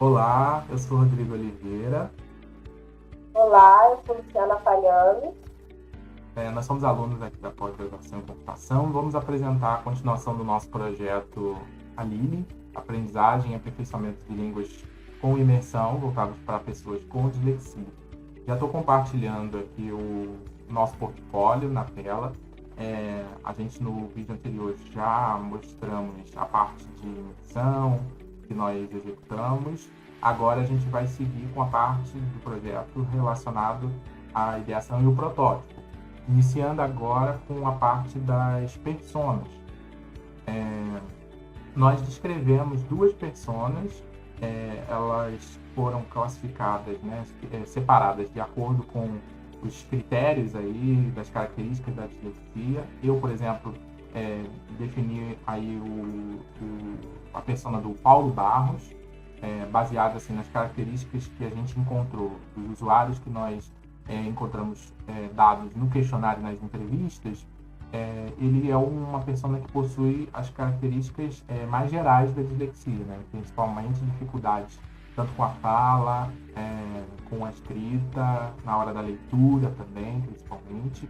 Olá, eu sou Rodrigo Oliveira. Olá, eu sou Luciana Falhano. Nós somos alunos aqui da pós-graduação em computação. Vamos apresentar a continuação do nosso projeto ALILI, Aprendizagem e Aperfeiçoamento de Línguas com Imersão, voltados para pessoas com dislexia. Já estou compartilhando aqui o nosso portfólio na tela. A gente no vídeo anterior já mostramos a parte de imersão que nós executamos. Agora a gente vai seguir com a parte do projeto relacionado à ideação e o protótipo, iniciando agora com a parte das personas. Nós descrevemos duas personas, elas foram classificadas, né, separadas de acordo com os critérios aí das características da dislexia. Eu, por exemplo, defini aí a persona do Paulo Barros, baseado assim, nas características que a gente encontrou dos usuários que nós encontramos dados no questionário nas entrevistas. Ele é uma pessoa que possui as características mais gerais da dislexia, né? Principalmente dificuldades tanto com a fala, com a escrita, na hora da leitura também, principalmente.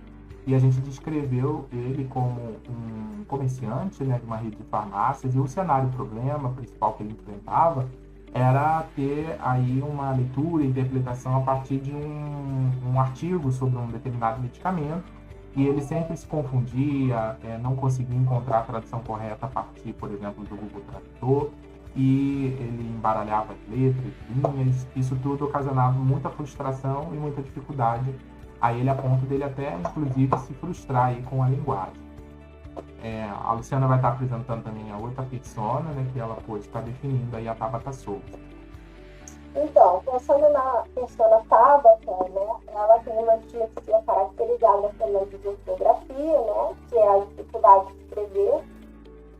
E a gente descreveu ele como um comerciante, né, de uma rede de farmácias, e o cenário, o problema principal que ele enfrentava era ter aí uma leitura e interpretação a partir de um artigo sobre um determinado medicamento, e ele sempre se confundia, não conseguia encontrar a tradução correta a partir, por exemplo, do Google Tradutor, e ele embaralhava as letras, linhas. Isso tudo ocasionava muita frustração e muita dificuldade a ele, a ponto dele até, inclusive, se frustrar aí com a linguagem. A Luciana vai estar apresentando também a outra persona, né, que ela pôde estar definindo aí, a Tabata Souza. Então, pensando na persona Tabata, né, ela tem uma dislexia caracterizada pela disortografia, né, que é a dificuldade de escrever,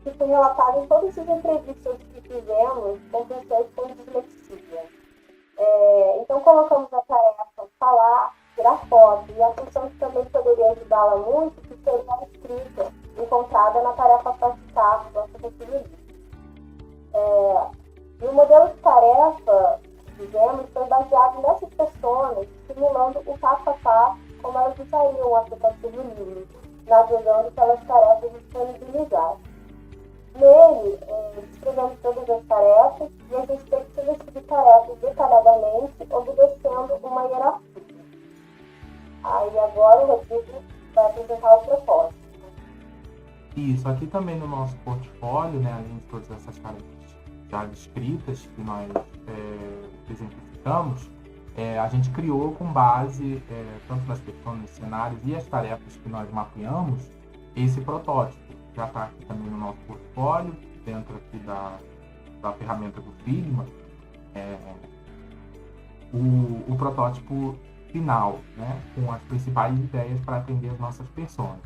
que foi relatada em todas as entrevistas que fizemos com pessoas com dislexia. Então, colocamos a tarefa falar, tirar foto, e a função que também poderia ajudá-la muito, que seria a escrita, encontrada na tarefa praticar, que nós conseguimos. E o modelo de tarefa que fizemos foi baseado nessas pessoas, simulando o passo a passo como elas usariam o aplicativo livre, navegando pelas tarefas disponibilizadas. Nele, descrevemos todas as tarefas e a gente teve que decidir tarefas detalhadamente, obedecendo uma hierarquia. Aí agora o Rodrigo vai apresentar o propósito. Isso, aqui também no nosso portfólio, né, além de todas essas características já descritas que nós exemplificamos, a gente criou com base, tanto nas pessoas, nos cenários e as tarefas que nós mapeamos, esse protótipo. Já está aqui também no nosso portfólio, dentro aqui da ferramenta do Figma, o protótipo final, né, com as principais ideias para atender as nossas pessoas.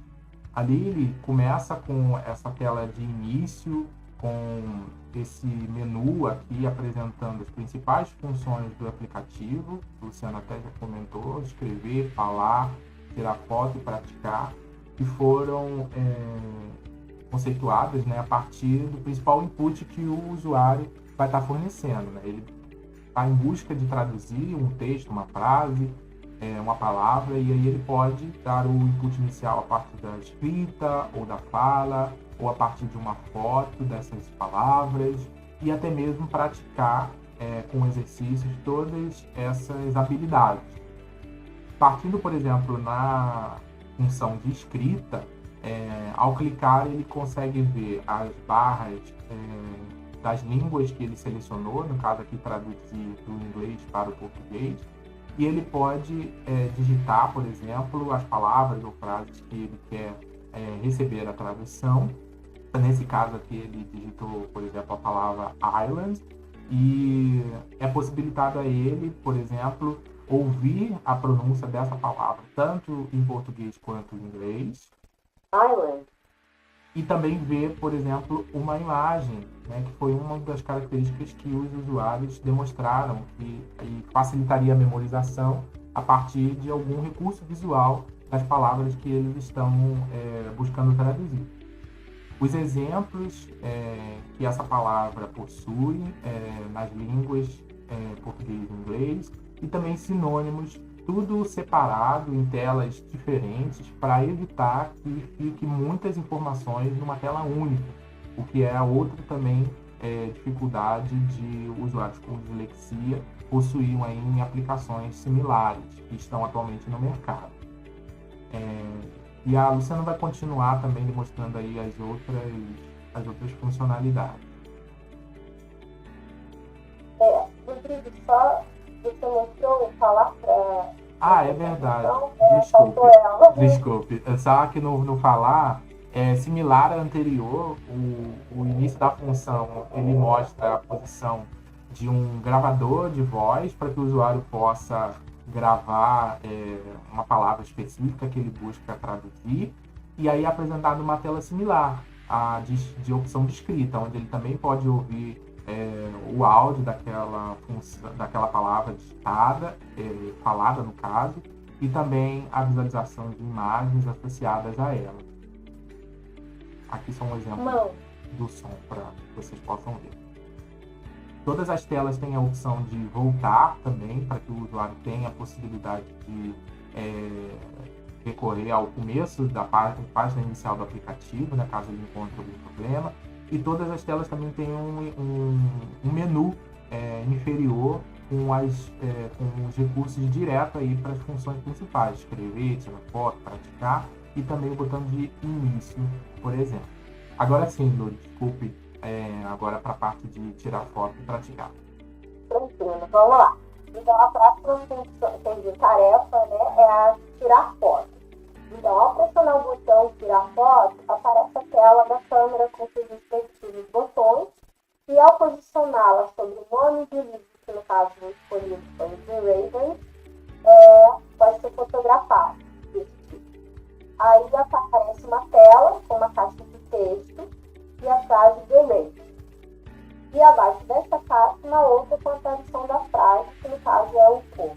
Ali ele começa com essa tela de início, com esse menu aqui apresentando as principais funções do aplicativo. O Luciano até já comentou: escrever, falar, tirar foto e praticar, que foram conceituadas, né, a partir do principal input que o usuário vai estar fornecendo, né? Ele está em busca de traduzir um texto, uma frase, uma palavra, e aí ele pode dar o input inicial a partir da escrita ou da fala, ou a partir de uma foto dessas palavras, e até mesmo praticar com exercícios todas essas habilidades. Partindo, por exemplo, na função de escrita, ao clicar ele consegue ver as barras das línguas que ele selecionou, no caso aqui traduzir do inglês para o português, e ele pode digitar, por exemplo, as palavras ou frases que ele quer receber a tradução. Nesse caso aqui ele digitou, por exemplo, a palavra island, e é possibilitado a ele, por exemplo, ouvir a pronúncia dessa palavra, tanto em português quanto em inglês. Island. E também ver, por exemplo, uma imagem, né, que foi uma das características que os usuários demonstraram que facilitaria a memorização a partir de algum recurso visual das palavras que eles estão buscando traduzir. Os exemplos que essa palavra possui nas línguas português e inglês, e também sinônimos, tudo separado em telas diferentes para evitar que fique muitas informações numa tela única, o que é outra também dificuldade de usuários com dislexia possuírem aí em aplicações similares que estão atualmente no mercado. E a Luciana vai continuar também demonstrando aí as outras funcionalidades. Rodrigo, só você mostrou falar para... É verdade. Desculpe. Só que no falar é similar ao anterior, o início da função ele mostra a posição de um gravador de voz para que o usuário possa gravar uma palavra específica que ele busca traduzir, e aí é apresentado uma tela similar a de opção de escrita, onde ele também pode ouvir o áudio daquela palavra digitada, falada no caso, e também a visualização de imagens associadas a ela. Aqui são um exemplo do som para que vocês possam ver. Todas as telas têm a opção de voltar também, para que o usuário tenha a possibilidade de recorrer ao começo da página inicial do aplicativo, né, caso ele encontre algum problema. E todas as telas também têm um menu inferior com os recursos direto aí para as funções principais: escrever, tirar foto, praticar, e também o botão de início, por exemplo. Agora sim, Lu, desculpe, agora para a parte de tirar foto e praticar. Tranquilo, vamos lá. Então, a próxima função de tarefa, né, é a tirar foto. Então, ao pressionar o botão tirar foto, aparece a tela da câmera com seus respectivos botões, e ao posicioná-la sobre o nome de livro, que no caso escolhido foi o The Raven, pode ser fotografado. Aí aparece uma tela com uma caixa de texto e a frase The Raven. E abaixo dessa caixa, uma outra com a tradução da frase, que no caso é o corpo.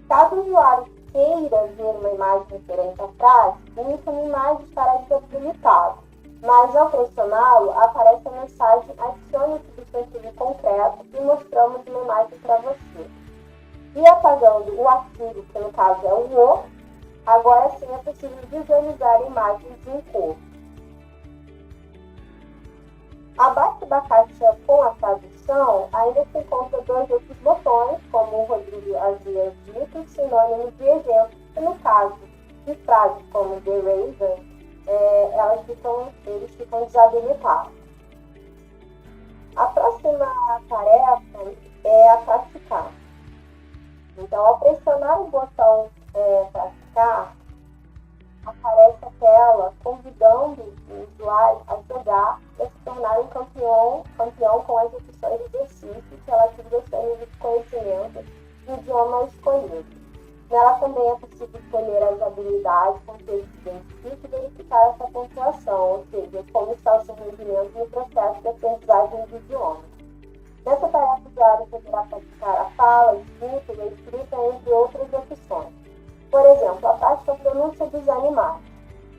Caso o usuário queira ver uma imagem referente à frase, o ícone imagem estará desabilitado, mas ao pressioná-lo, aparece a mensagem adicione um substantivo concreto e mostramos uma imagem para você. E apagando o artigo, que no caso é o agora sim é possível visualizar imagens de um corpo. Abaixo da caixa com a tradução, ainda se encontra dois outros botões, como o Rodrigo havia dito, sinônimos de exemplo, que no caso de frases como The Raven, eles ficam desabilitados. A próxima tarefa é a praticar. Então, ao pressionar o botão praticar, aparece a tela convidando o usuário a jogar e a se tornar um campeão com as opções de exercício relativas ao seu nível de conhecimento do idioma escolhido. Nela também é possível escolher as habilidades com que ele se identifica e verificar essa pontuação, ou seja, como está o seu rendimento no processo de aprendizagem do idioma. Nessa tarefa, o usuário poderá praticar a fala, a escuta e a escrita, entre outras opções. Por exemplo, a prática pronúncia dos animais.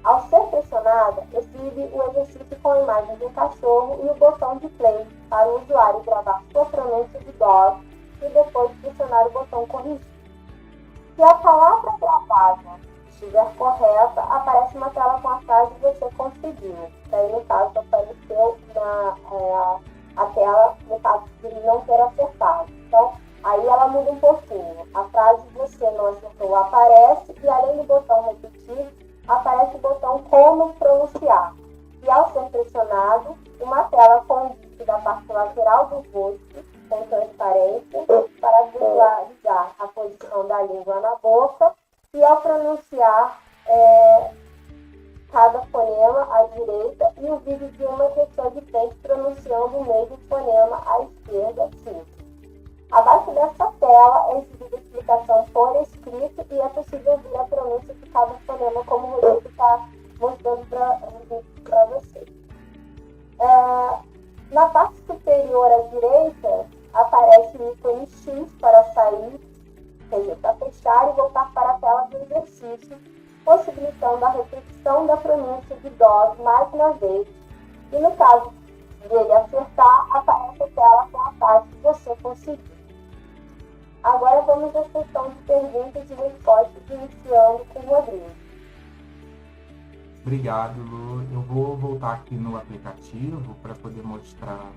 Ao ser pressionada, exibe o exercício com a imagem de um cachorro e o botão de play para o usuário gravar sua pronúncia de dog e depois pressionar o botão corrigir. Se a palavra gravada estiver correta, aparece uma tela com a frase você conseguiu. Daí, no caso, apareceu a tela, no caso de não ter acertado. Então, aí ela muda um pouquinho. A frase você não acertou aparece e, além do botão repetir, aparece o botão como pronunciar. E ao ser pressionado, uma tela com o indício da parte lateral do rosto, com transparência, para visualizar a posição da língua na boca e ao pronunciar cada fonema à direita e o vídeo de uma pessoa de frente pronunciando o mesmo fonema à esquerda, sim. Abaixo dessa tela é exibida a explicação por escrito e é possível ouvir a pronúncia de cada fonema, como o Rodrigo está mostrando para vocês. Na parte superior à direita, aparece o ícone X para sair, quer dizer, para fechar e voltar para a tela do exercício, possibilitando a repetição da pronúncia de dog mais uma vez. E no caso dele acertar, aparece a tela com a frase que você conseguiu. vamos à sessão de perguntas e respostas, iniciando com o Rodrigo. Obrigado, Lu. Eu vou voltar aqui no aplicativo para poder mostrar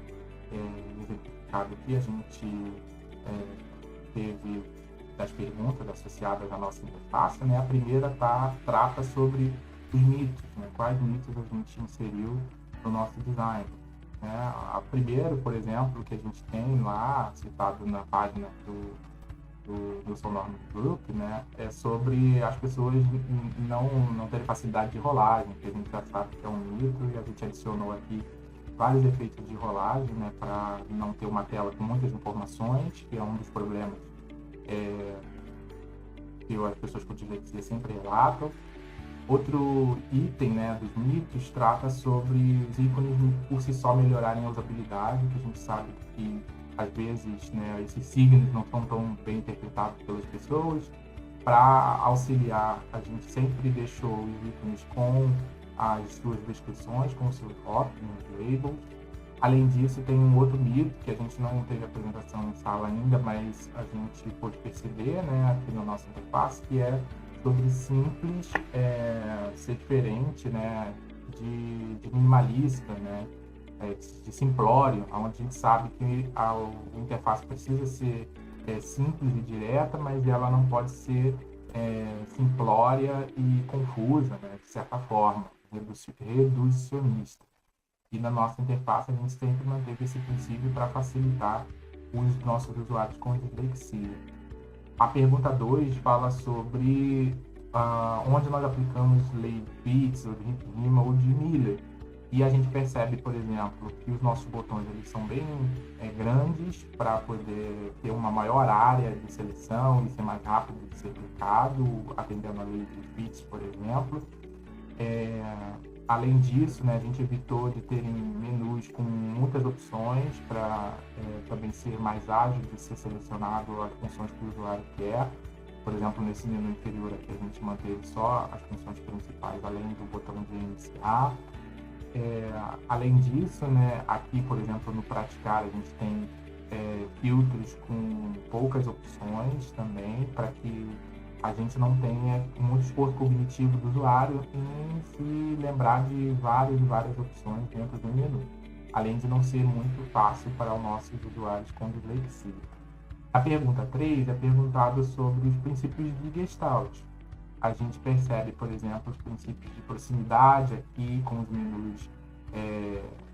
exemplificado aqui. A gente teve das perguntas associadas à nossa interface, né? A primeira trata sobre os mitos, né? Quais mitos a gente inseriu no nosso design. Né? A primeiro, por exemplo, que a gente tem lá, citado na página do Sonor Group, né? É sobre as pessoas não terem facilidade de rolagem, que a gente já sabe que é um mito, e a gente adicionou aqui vários efeitos de rolagem, né? Para não ter uma tela com muitas informações, que é um dos problemas que as pessoas com dislexia sempre relatam. Outro item, né, dos mitos trata sobre os ícones por si só melhorarem a usabilidade, que a gente sabe que às vezes, né, esses signos não são tão bem interpretados pelas pessoas. Para auxiliar, a gente sempre deixou os ícones com as suas descrições, com os seus rótulos, labels. Além disso, tem um outro mito que a gente não teve apresentação em sala ainda, mas a gente pôde perceber, né, aqui na nossa interface, que é sobre simples ser diferente, né, de minimalista, né, de simplório, onde a gente sabe que a interface precisa ser simples e direta, mas ela não pode ser simplória e confusa, né, de certa forma, reducionista. E na nossa interface a gente sempre manteve esse princípio para facilitar os nossos usuários com dislexia. A pergunta 2 fala sobre onde nós aplicamos lei Pitts, ou de Riemann ou de Miller. E a gente percebe, por exemplo, que os nossos botões eles são bem grandes para poder ter uma maior área de seleção e ser mais rápido de ser clicado, atendendo a lei de Pitts, por exemplo. Além disso, né, a gente evitou de terem menus com muitas opções para também ser mais ágil de ser selecionado as funções que o usuário quer. Por exemplo, nesse menu inferior aqui a gente manteve só as funções principais, além do botão de iniciar. Além disso, né, aqui, por exemplo, no praticar, a gente tem filtros com poucas opções também, para que a gente não tenha muito esforço cognitivo do usuário em se lembrar de várias opções dentro do menu, além de não ser muito fácil para os nossos usuários com dislexia. A pergunta 3 é perguntada sobre os princípios de Gestalt. A gente percebe, por exemplo, os princípios de proximidade aqui com os menus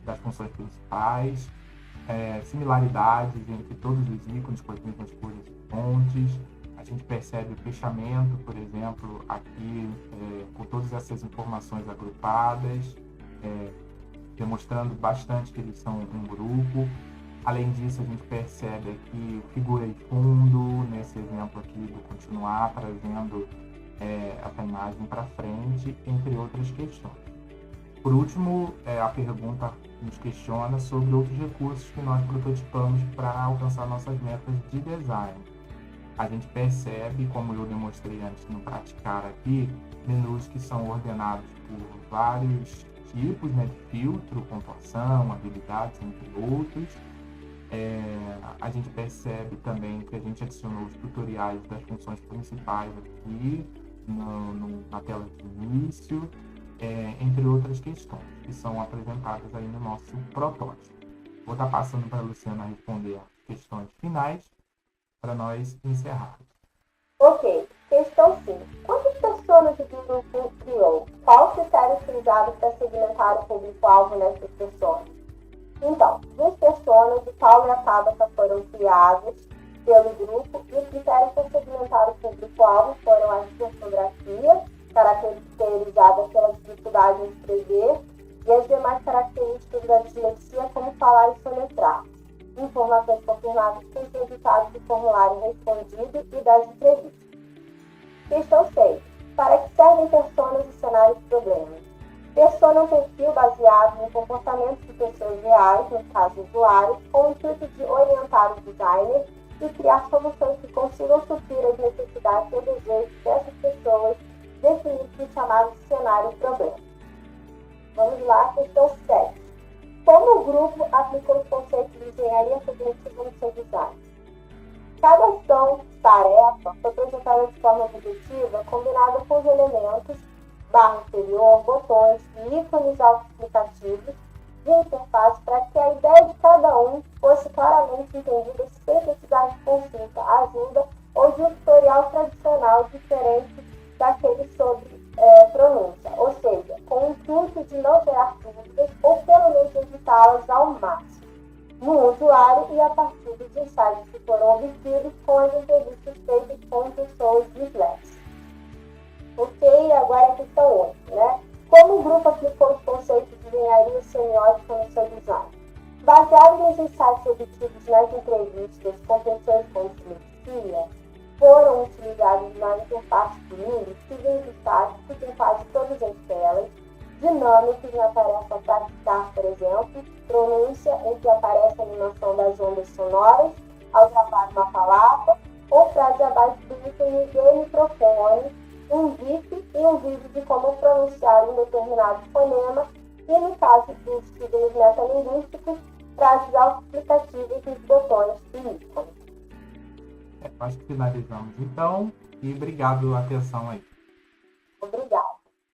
das funções principais, similaridades entre todos os ícones com as mesmas cores e fontes. A gente percebe o fechamento, por exemplo, aqui com todas essas informações agrupadas, demonstrando bastante que eles são um grupo. Além disso, a gente percebe aqui figura e fundo, nesse exemplo aqui do continuar, trazendo essa imagem para frente, entre outras questões. Por último, a pergunta nos questiona sobre outros recursos que nós prototipamos para alcançar nossas metas de design. A gente percebe, como eu demonstrei antes no praticar aqui, menus que são ordenados por vários tipos, né, de filtro, pontuação, habilidades, entre outros. A gente percebe também que a gente adicionou os tutoriais das funções principais aqui na tela de início, entre outras questões que são apresentadas aí no nosso protótipo. Vou estar passando para a Luciana responder as questões finais para nós encerrarmos. Ok, questão 5. Quantas pessoas o grupo criou? Qual critério utilizado para segmentar o público-alvo nessas pessoas? Então, 2 pessoas, o Paulo e a Tabata, foram criadas pelo grupo e o critério para segmentar o público-alvo foram a ortografia, caracterizada pela dificuldade em escrever, e as demais características da dislexia, como falar e soletrar. Informações confirmadas com os resultados do formulário respondido e das entrevistas. Questão 6. Para que servem personas e cenários de problemas? Persona é um perfil baseado no comportamento de pessoas reais, no caso usuários, com o intuito de orientar o designer e criar soluções que consigam suprir as necessidades e desejos dessas pessoas, definidos no chamado cenário de problema. Vamos lá, questão 7. Como o grupo aplicou os conceitos de engenharia cognitiva no seu design? cada ação, tarefa, foi apresentada de forma objetiva, combinada com os elementos, barra inferior, botões e ícones autoexplicativos de interface para que a ideia de cada um fosse claramente entendida sem necessidade de consulta, ajuda ou de um tutorial tradicional diferente daquele sobre pronúncia, ou seja, com o intuito de não gerar dúvidas ou pelo menos evitá-las ao máximo no usuário e a partir dos insights que foram obtidos com as entrevistas feitas com pessoas disléxicas. Ok, agora a questão 8, né? Como o grupo aplicou os conceitos de engenharia semiótica no seu design? Baseado nos insights obtidos nas entrevistas com pessoas com dislexia, foram utilizados na interface do Mini, seguindo estáticos em quase todas as telas, dinâmicos na tarefa praticar, por exemplo, pronúncia em que aparece a animação das ondas sonoras ao gravar uma palavra, ou frase abaixo do ícone do microfone, um GIF e um vídeo de como pronunciar um determinado fonema, e no caso dos signos metalinguísticos, frases autoexplicativas nos botões e ícones. Acho que finalizamos então, e obrigado pela atenção aí.